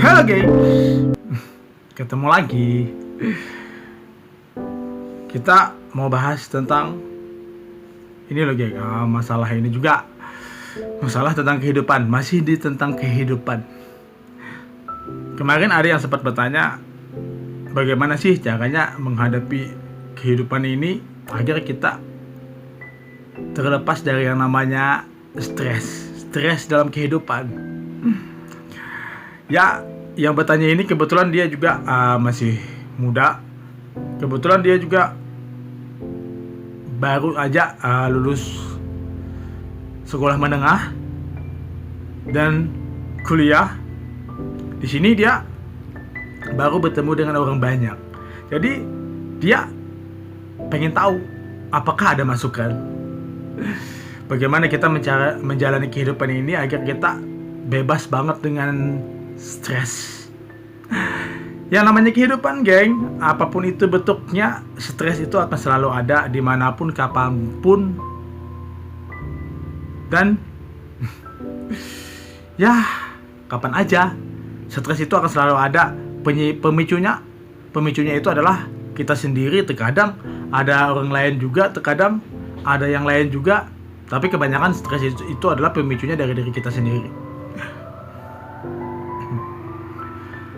Halo geng, ketemu lagi. Kita mau bahas tentang ini loh geng, masalah ini juga. Masalah tentang kehidupan, masih di tentang kehidupan. Kemarin ada yang sempat bertanya, bagaimana sih caranya menghadapi kehidupan ini agar kita terlepas dari yang namanya stres dalam kehidupan. Ya, yang bertanya ini kebetulan dia juga masih muda. Kebetulan dia juga baru aja lulus sekolah menengah dan kuliah. Di sini dia baru bertemu dengan orang banyak. Jadi dia pengen tahu apakah ada masukan. Bagaimana kita menjalani kehidupan ini agar kita bebas banget dengan stres. Yang namanya kehidupan geng, apapun itu bentuknya, stres itu akan selalu ada dimanapun, kapanpun. Dan ya kapan aja, stres itu akan selalu ada. Pemicunya itu adalah kita sendiri. Terkadang ada orang lain juga, terkadang ada yang lain juga. Tapi kebanyakan stres itu adalah pemicunya dari diri kita sendiri.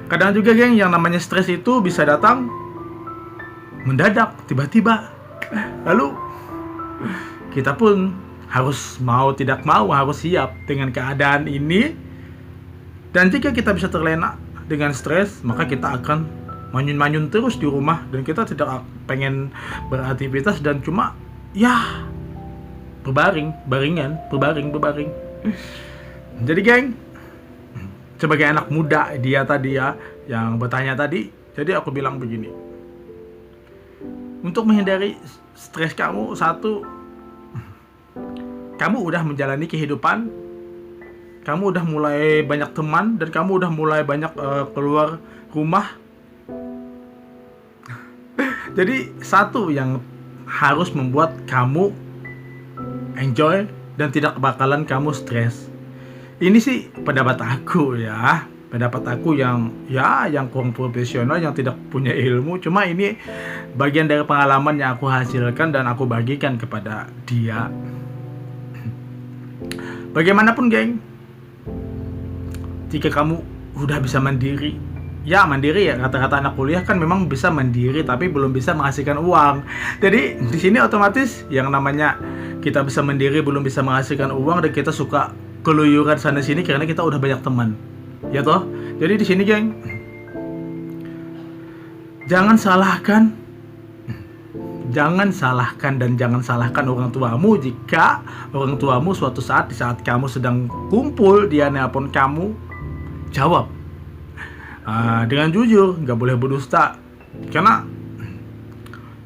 Kadang juga geng, yang namanya stres itu bisa datang mendadak, tiba-tiba. Lalu kita pun harus mau tidak mau harus siap dengan keadaan ini. Dan jika kita bisa terlena dengan stres, maka kita akan manyun-manyun terus di rumah. Dan kita tidak pengen beraktivitas dan cuma ya berbaring. Jadi geng, sebagai anak muda dia tadi ya yang bertanya tadi, jadi aku bilang begini. Untuk menghindari stres kamu, satu, kamu udah menjalani kehidupan, kamu udah mulai banyak teman, dan kamu udah mulai banyak keluar rumah. Jadi satu yang harus membuat kamu enjoy dan tidak bakalan kamu stres. Ini sih pendapat aku ya. Pendapat aku yang kurang profesional, yang tidak punya ilmu. Cuma ini bagian dari pengalaman yang aku hasilkan dan aku bagikan kepada dia. Bagaimanapun geng, jika kamu udah bisa mandiri ya kata-kata anak kuliah kan memang bisa mandiri tapi belum bisa menghasilkan uang. Jadi di sini otomatis yang namanya kita bisa mandiri belum bisa menghasilkan uang dan kita suka keluyuran sana sini karena kita udah banyak teman. Ya toh? Jadi di sini geng, jangan salahkan dan jangan salahkan orang tuamu jika orang tuamu suatu saat, di saat kamu sedang kumpul, dia nelpon kamu, jawab dengan jujur, nggak boleh berdusta. Karena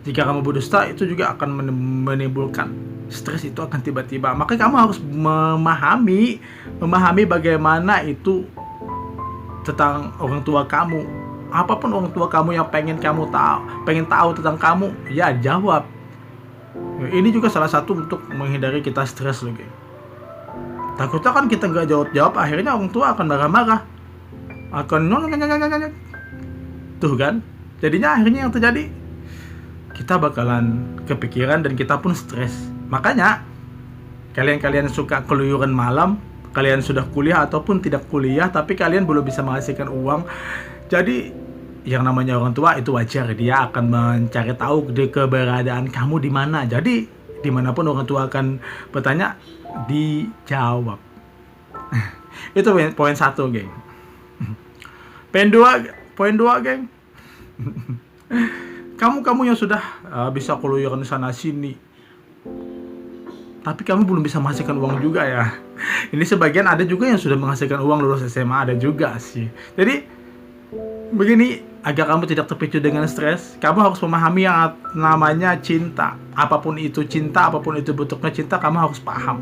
jika kamu berdusta itu juga akan menimbulkan stres, itu akan tiba-tiba. Makanya kamu harus memahami bagaimana itu tentang orang tua kamu. Apapun orang tua kamu yang pengen tahu tentang kamu, ya jawab. Ini juga salah satu untuk menghindari kita stres loh, geng. Takutnya kan kita nggak jawab, akhirnya orang tua akan marah-marah, akan tuh kan. Jadinya akhirnya yang terjadi, kita bakalan kepikiran dan kita pun stres. Makanya kalian suka keluyuran malam, kalian sudah kuliah ataupun tidak kuliah tapi kalian belum bisa menghasilkan uang. Jadi yang namanya orang tua itu wajar, dia akan mencari tahu keberadaan kamu di mana. Jadi dimanapun orang tua akan bertanya, dijawab. Itu poin satu, geng. Poin dua, geng. Kamu yang sudah bisa keluyuran sana sini, tapi kamu belum bisa menghasilkan uang juga ya. Ini sebagian ada juga yang sudah menghasilkan uang lulus SMA, ada juga sih. Jadi begini, agar kamu tidak terpicu dengan stres, kamu harus memahami yang namanya cinta. Apapun itu cinta, apapun itu bentuknya cinta, kamu harus paham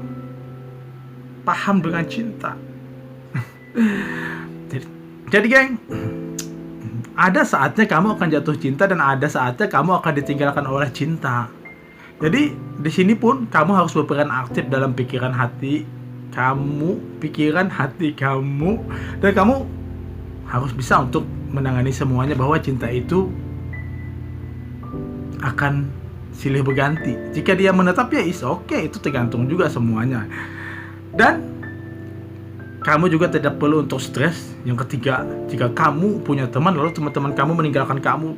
dengan cinta. Jadi geng, ada saatnya kamu akan jatuh cinta dan ada saatnya kamu akan ditinggalkan oleh cinta. Jadi di sini pun kamu harus berperan aktif dalam pikiran hati kamu, dan kamu harus bisa untuk menangani semuanya, bahwa cinta itu akan silih berganti. Jika dia menetap ya is oke, itu tergantung juga semuanya. Dan kamu juga tidak perlu untuk stres. Yang ketiga, jika kamu punya teman lalu teman-teman kamu meninggalkan kamu,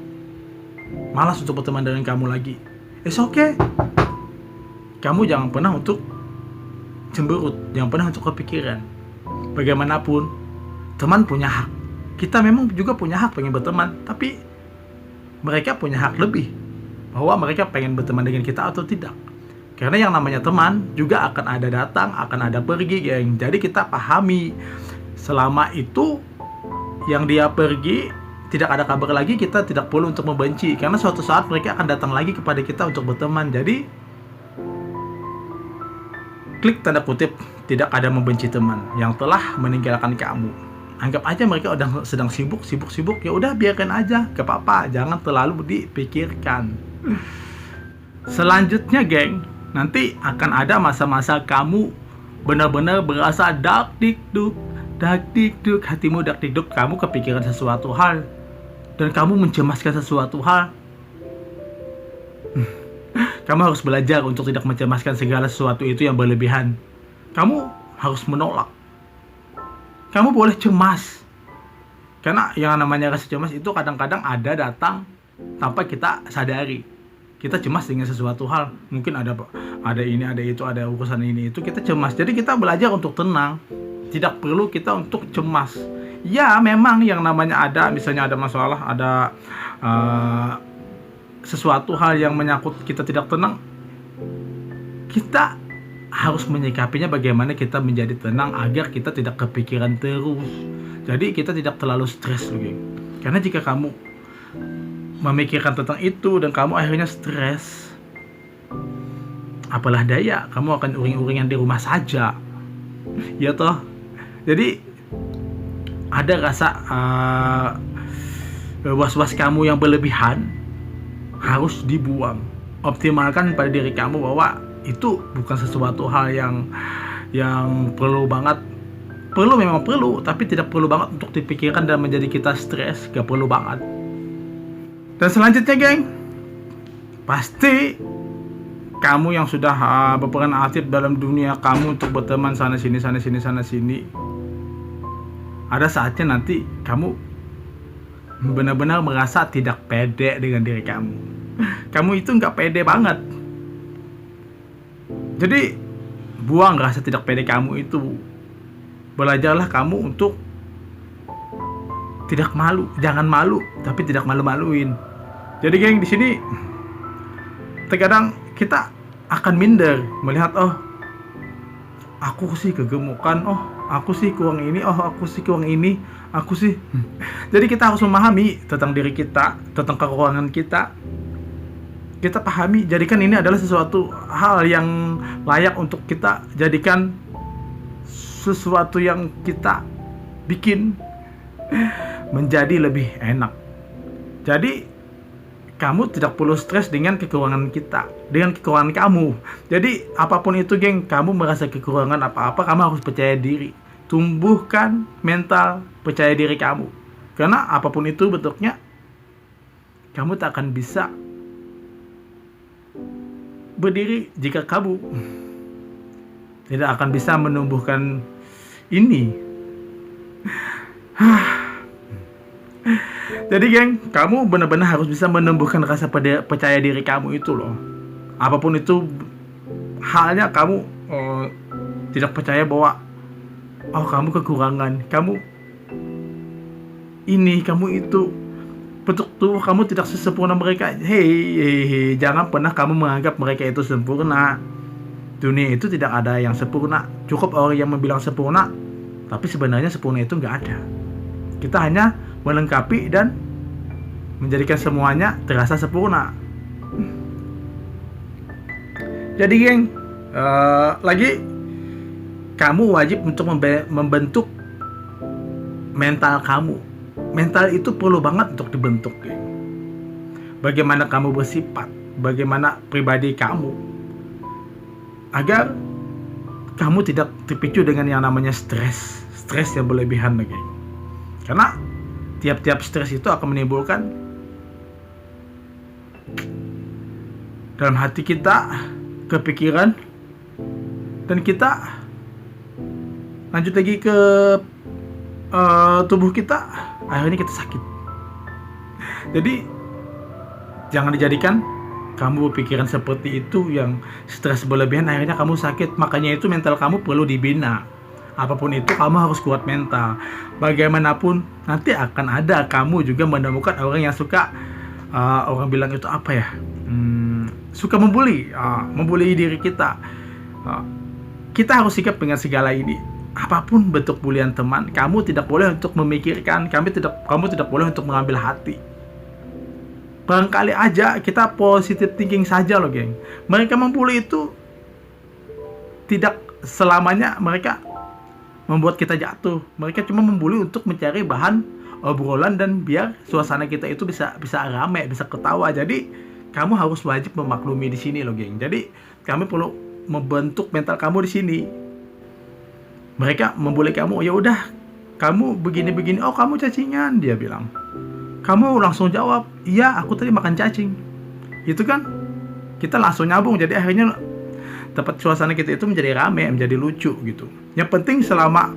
malas untuk berteman dengan kamu lagi, it's okay. Kamu jangan pernah untuk cemberut, jangan pernah untuk kepikiran. Bagaimanapun, teman punya hak. Kita memang juga punya hak pengen berteman, tapi mereka punya hak lebih, bahwa mereka pengen berteman dengan kita atau tidak. Karena yang namanya teman juga akan ada datang, akan ada pergi, geng. Jadi kita pahami, selama itu yang dia pergi, tidak ada kabar lagi, kita tidak perlu untuk membenci. Karena suatu saat mereka akan datang lagi kepada kita untuk berteman. Jadi, klik tanda kutip, tidak ada membenci teman yang telah meninggalkan kamu. Anggap aja mereka udah sedang sibuk, ya udah biarkan aja, gak apa-apa, jangan terlalu dipikirkan. Selanjutnya, geng, nanti akan ada masa-masa kamu benar-benar berasa dak dikduk, hatimu dak dikduk, kamu kepikiran sesuatu hal dan kamu mencemaskan sesuatu hal. Kamu harus belajar untuk tidak mencemaskan segala sesuatu itu yang berlebihan. Kamu harus menolak. Kamu boleh cemas, karena yang namanya rasa cemas itu kadang-kadang ada datang tanpa kita sadari. Kita cemas dengan sesuatu hal, mungkin ada ini, ada itu, ada urusan ini itu, kita cemas. Jadi kita belajar untuk tenang, tidak perlu kita untuk cemas. Ya memang yang namanya ada, misalnya ada masalah, ada sesuatu hal yang menyangkut kita tidak tenang, kita harus menyikapinya bagaimana kita menjadi tenang agar kita tidak kepikiran terus. Jadi kita tidak terlalu stres lagi. Karena jika kamu memikirkan tentang itu dan kamu akhirnya stres, apalah daya, kamu akan uring-uringan di rumah saja. Ya toh. Jadi ada rasa was-was kamu yang berlebihan harus dibuang. Optimalkan pada diri kamu bahwa itu bukan sesuatu hal yang perlu banget. Perlu, memang perlu, tapi tidak perlu banget untuk dipikirkan dan menjadi kita stres. Gak perlu banget. Dan selanjutnya, geng, pasti kamu yang sudah berperan aktif dalam dunia kamu untuk berteman sana sini, ada saatnya nanti kamu benar-benar merasa tidak pede dengan diri kamu. Kamu itu gak pede banget. Jadi buang rasa tidak pede kamu itu. Belajarlah kamu untuk tidak malu. Jangan malu, tapi tidak malu-maluin. Jadi geng, di sini terkadang kita akan minder melihat, oh aku sih kegemukan, oh aku sih kurang ini, oh aku sih kurang ini, aku sih. Jadi kita harus memahami tentang diri kita, tentang kekurangan kita. Kita pahami, jadikan ini adalah sesuatu hal yang layak untuk kita jadikan sesuatu yang kita bikin menjadi lebih enak. Jadi kamu tidak perlu stres dengan kekurangan kita, dengan kekurangan kamu. Jadi apapun itu, geng, kamu merasa kekurangan apa-apa, kamu harus percaya diri. Tumbuhkan mental percaya diri kamu. Karena apapun itu bentuknya, kamu tak akan bisa berdiri jika kamu tidak akan bisa menumbuhkan ini. Jadi geng, kamu benar-benar harus bisa menumbuhkan rasa percaya diri kamu itu loh. Apapun itu halnya, kamu tidak percaya bahwa kamu kekurangan, kamu ini, kamu itu, bentuk tubuh kamu tidak sesempurna mereka. Hei, jangan pernah kamu menganggap mereka itu sempurna. Dunia itu tidak ada yang sempurna. Cukup orang yang membilang sempurna, tapi sebenarnya sempurna itu nggak ada. Kita hanya melengkapi dan menjadikan semuanya terasa sempurna. Jadi geng, lagi kamu wajib untuk membentuk mental kamu. Mental itu perlu banget untuk dibentuk, geng. Bagaimana kamu bersifat, bagaimana pribadi kamu, agar kamu tidak terpicu dengan yang namanya stres yang berlebihan, geng. Karena tiap-tiap stres itu akan menimbulkan dalam hati kita kepikiran, dan kita lanjut lagi ke tubuh kita, akhirnya kita sakit. Jadi jangan dijadikan kamu berpikiran seperti itu yang stres berlebihan akhirnya kamu sakit. Makanya itu mental kamu perlu dibina. Apapun itu kamu harus kuat mental. Bagaimanapun nanti akan ada kamu juga menemukan orang yang suka orang bilang itu apa ya, suka membuli diri kita. Kita harus sikap dengan segala ini. Apapun bentuk bulian teman, kamu tidak boleh untuk memikirkan, kamu tidak boleh untuk mengambil hati. Barangkali aja kita positive thinking saja loh, geng. Mereka membuli itu tidak selamanya mereka membuat kita jatuh. Mereka cuma membuli untuk mencari bahan obrolan dan biar suasana kita itu bisa rame, bisa ketawa. Jadi kamu harus wajib memaklumi di sini loh, geng. Jadi kami perlu membentuk mental kamu di sini. Mereka membuli kamu, ya udah, kamu begini-begini, oh kamu cacingan, dia bilang. Kamu langsung jawab, iya aku tadi makan cacing. Itu kan kita langsung nyambung. Jadi akhirnya tempat suasana kita itu menjadi rame, menjadi lucu gitu. Yang penting selama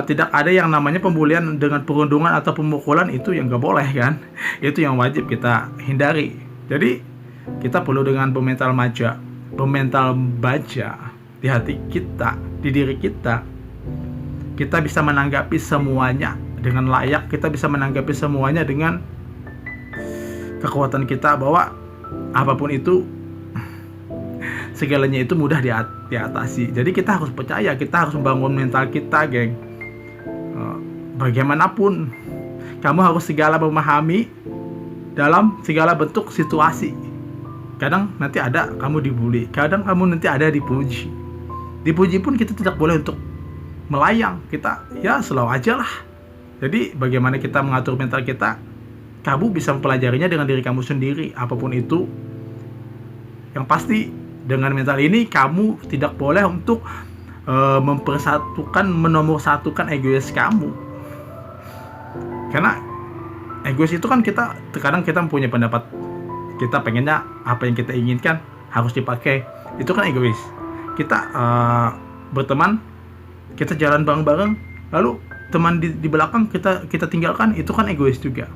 tidak ada yang namanya pembulian dengan perundungan atau pemukulan, itu yang gak boleh kan. Itu yang wajib kita hindari. Jadi kita perlu dengan pemental baja di hati kita, di diri kita. Kita bisa menanggapi semuanya dengan layak, kita bisa menanggapi semuanya dengan kekuatan kita, bahwa apapun itu segalanya itu mudah diatasi. Jadi kita harus percaya, kita harus membangun mental kita, geng. Bagaimanapun kamu harus segala memahami dalam segala bentuk situasi. Kadang nanti ada kamu dibully, kadang kamu nanti ada dipuji. Dipuji pun kita tidak boleh untuk melayang, kita ya slow aja lah. Jadi bagaimana kita mengatur mental kita, kamu bisa mempelajarinya dengan diri kamu sendiri. Apapun itu, yang pasti dengan mental ini kamu tidak boleh untuk menomorsatukan egois kamu. Karena egois itu kan terkadang kita mempunyai pendapat, kita pengennya apa yang kita inginkan harus dipakai, itu kan egois. Kita berteman, kita jalan bareng-bareng, lalu teman di belakang kita tinggalkan, itu kan egois juga.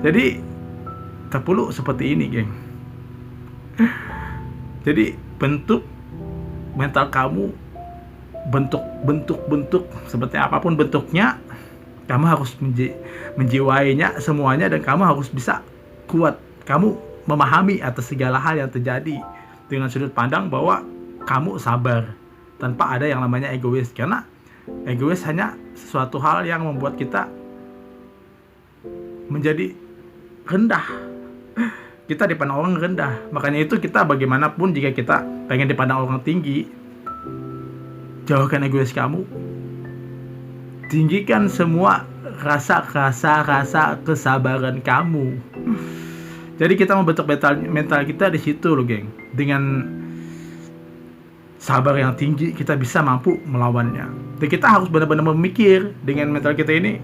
Jadi tak perlu seperti ini, geng. Jadi bentuk mental kamu, bentuk seperti apapun bentuknya, kamu harus menjiwainya semuanya, dan kamu harus bisa kuat. Kamu memahami atas segala hal yang terjadi dengan sudut pandang bahwa kamu sabar, tanpa ada yang namanya egois. Karena egois hanya sesuatu hal yang membuat kita menjadi rendah. Kita dipandang orang rendah. Makanya itu kita bagaimanapun, jika kita pengen dipandang orang tinggi, jauhkan egois kamu. Tinggikan semua rasa kesabaran kamu. Jadi kita membentuk mental kita di situ loh, geng. Dengan sabar yang tinggi, kita bisa mampu melawannya. Dan kita harus benar-benar memikir dengan mental kita ini.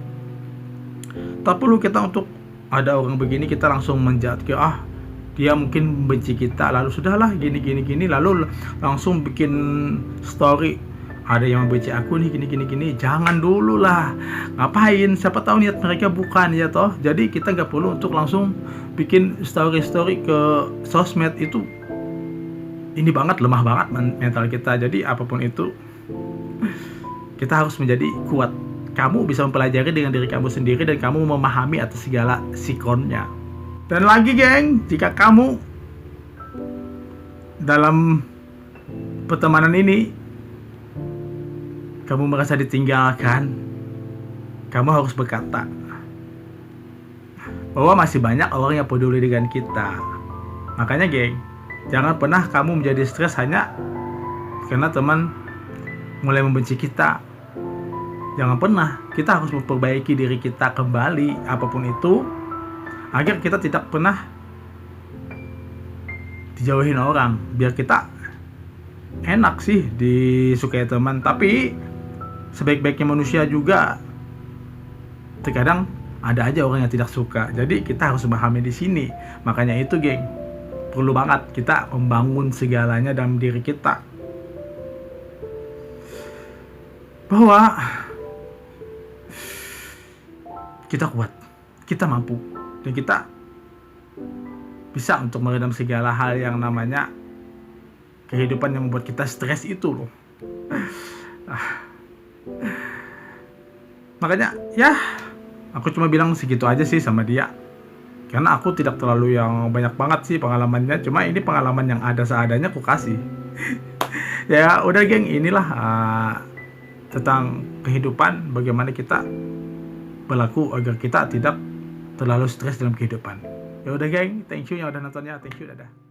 Tak perlu kita untuk ada orang begini kita langsung menjudge, dia mungkin membenci kita, lalu sudahlah gini, lalu langsung bikin story, ada yang membenci aku nih gini. Jangan dulu lah, ngapain, siapa tahu niat mereka bukan, ya toh. Jadi kita nggak perlu untuk langsung bikin story ke sosmed. Itu ini banget, lemah banget mental kita. Jadi apapun itu, kita harus menjadi kuat. Kamu bisa mempelajari dengan diri kamu sendiri, dan kamu memahami atas segala sikonnya. Dan lagi, geng, jika kamu dalam pertemanan ini kamu merasa ditinggalkan, kamu harus berkata bahwa masih banyak orang yang peduli dengan kita. Makanya, geng, jangan pernah kamu menjadi stres hanya karena teman mulai membenci kita. Jangan pernah. Kita harus memperbaiki diri kita kembali, apapun itu, agar kita tidak pernah dijauhin orang. Biar kita enak sih disukai teman, tapi sebaik-baiknya manusia juga terkadang ada aja orang yang tidak suka. Jadi kita harus memahami di sini. Makanya itu, geng, perlu banget kita membangun segalanya dalam diri kita, bahwa kita kuat, kita mampu, dan kita bisa untuk meredam segala hal yang namanya kehidupan yang membuat kita stres itu loh. Makanya ya aku cuma bilang segitu aja sih sama dia, karena aku tidak terlalu yang banyak banget sih pengalamannya, cuma ini pengalaman yang ada seadanya aku kasih. Ya udah, geng, inilah tentang kehidupan, bagaimana kita berlaku agar kita tidak terlalu stres dalam kehidupan. Ya udah, geng, thank you yang udah nontonnya, thank you, dadah.